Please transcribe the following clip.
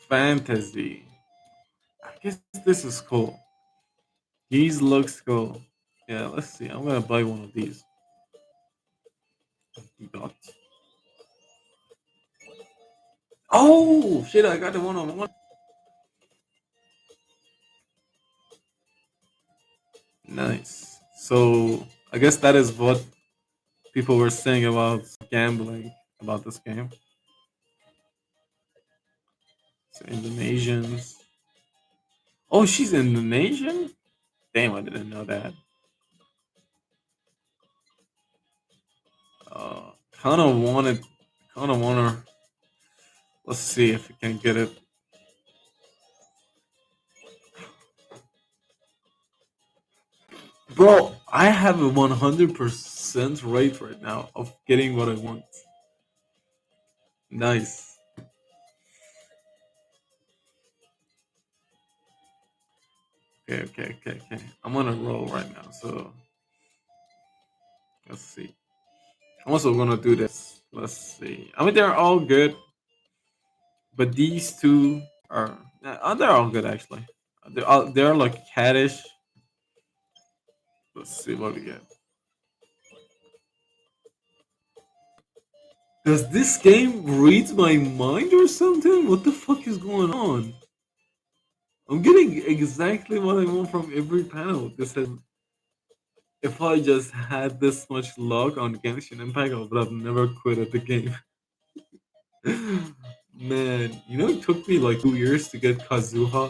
Fantasy. I guess this is cool. These looks cool. Yeah, let's see. I'm gonna buy one of these. Got. Oh shit! I got the one on one. Nice. So I guess that is what people were saying about gambling about this game. So Indonesians. Oh, she's Indonesian. Damn, I didn't know that. Kind of wanted, kind of wanna. Let's see if we can get it. Bro, I have a 100% rate right now of getting what I want. Nice. Okay, okay, okay, okay. I'm on a roll right now, so let's see. I'm also gonna do this. Let's see. I mean, they're all good, but these two are. They're all good actually. They're like caddish. Let's see what we get. Does this game read my mind or something? What the fuck is going on? I'm getting exactly what I want from every panel. This is if I just had this much luck on Genshin Impact, I would have never quit at the game. Man, it took me like 2 years to get Kazuha